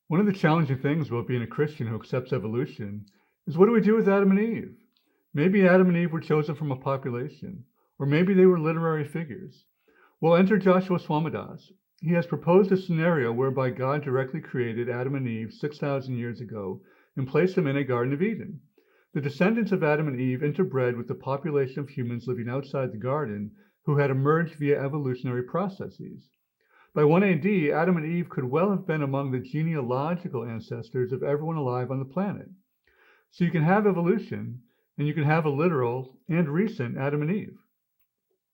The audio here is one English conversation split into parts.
One of the challenging things about being a Christian who accepts evolution is what do we do with Adam and Eve? Maybe Adam and Eve were chosen from a population, or maybe they were literary figures. Well, enter Joshua Swamidass. He has proposed a scenario whereby God directly created Adam and Eve 6,000 years ago and placed them in a Garden of Eden. The descendants of Adam and Eve interbred with the population of humans living outside the garden who had emerged via evolutionary processes. By 1 AD, Adam and Eve could well have been among the genealogical ancestors of everyone alive on the planet. So you can have evolution, and you can have a literal and recent Adam and Eve.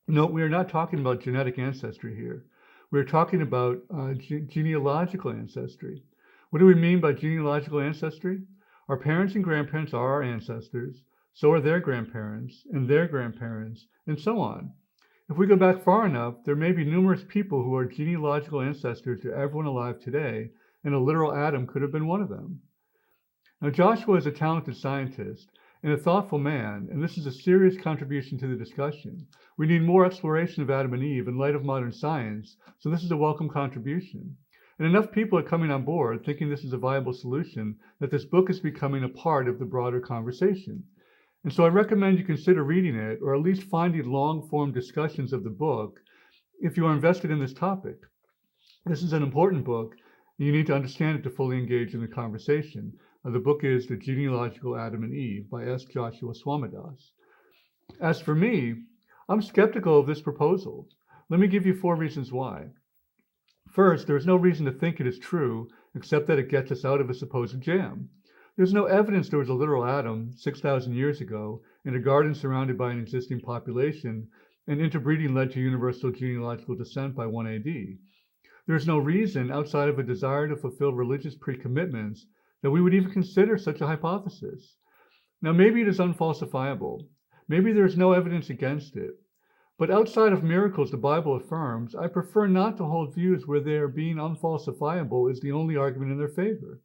Note, we are not talking about genetic ancestry here. We're talking about genealogical ancestry. What do we mean by genealogical ancestry? Our parents and grandparents are our ancestors, so are their grandparents, and so on. If we go back far enough, there may be numerous people who are genealogical ancestors to everyone alive today, and a literal Adam could have been one of them. Now, Joshua is a talented scientist and a thoughtful man, and this is a serious contribution to the discussion. We need more exploration of Adam and Eve in light of modern science, so this is a welcome contribution. And enough people are coming on board thinking this is a viable solution that this book is becoming a part of the broader conversation. And so I recommend you consider reading it, or at least finding long-form discussions of the book if you are invested in this topic. This is an important book, and you need to understand it to fully engage in the conversation. The book is The Genealogical Adam and Eve by S Joshua Swamidass. As for me, I'm skeptical of this proposal. Let me give you 4 reasons why. First, there is no reason to think it is true, except that it gets us out of a supposed jam. There's no evidence there was a literal Adam 6,000 years ago in a garden surrounded by an existing population, and interbreeding led to universal genealogical descent by 1 AD. There's no reason, outside of a desire to fulfill religious pre-commitments, that we would even consider such a hypothesis. Now, maybe it is unfalsifiable. Maybe there is no evidence against it. But outside of miracles the Bible affirms, I prefer not to hold views where their being unfalsifiable is the only argument in their favor,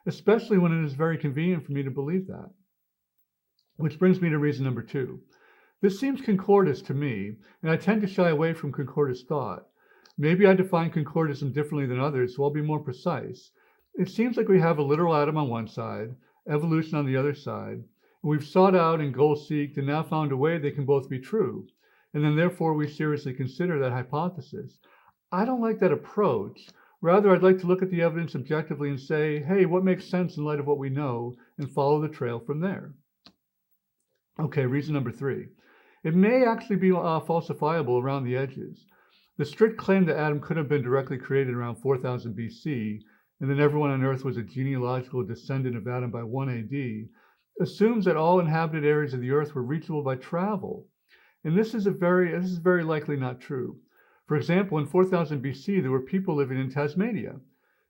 especially when it is very convenient for me to believe that. Which brings me to reason number 2. This seems concordist to me, and I tend to shy away from concordist thought. Maybe I define concordism differently than others, so I'll be more precise. It seems like we have a literal Adam on one side, evolution on the other side, and we've sought out and goal-seeked and now found a way they can both be true, and then therefore we seriously consider that hypothesis. I don't like that approach. Rather, I'd like to look at the evidence objectively and say, hey, what makes sense in light of what we know, and follow the trail from there. Okay, reason number 3. It may actually be falsifiable around the edges. The strict claim that Adam could have been directly created around 4000 BC, and then everyone on Earth was a genealogical descendant of Adam by 1 AD, assumes that all inhabited areas of the Earth were reachable by travel. And this is very likely not true. For example, in 4000 BC, there were people living in Tasmania.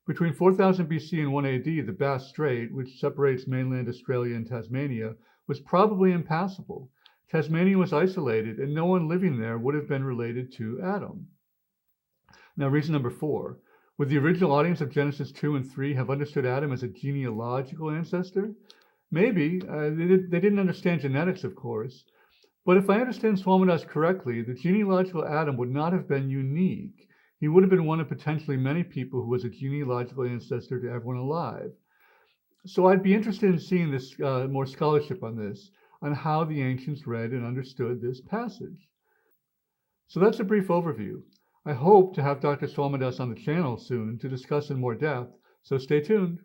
Between 4000 BC and 1 AD, the Bass Strait, which separates mainland Australia and Tasmania, was probably impassable. Tasmania was isolated, and no one living there would have been related to Adam. Now, reason number 4. Would the original audience of Genesis 2 and 3 have understood Adam as a genealogical ancestor? Maybe. They didn't understand genetics, of course. But if I understand Swamidass correctly, the genealogical Adam would not have been unique. He would have been one of potentially many people who was a genealogical ancestor to everyone alive. So I'd be interested in seeing this more scholarship on how the ancients read and understood this passage. So that's a brief overview. I hope to have Dr. Swamidass on the channel soon to discuss in more depth, so stay tuned.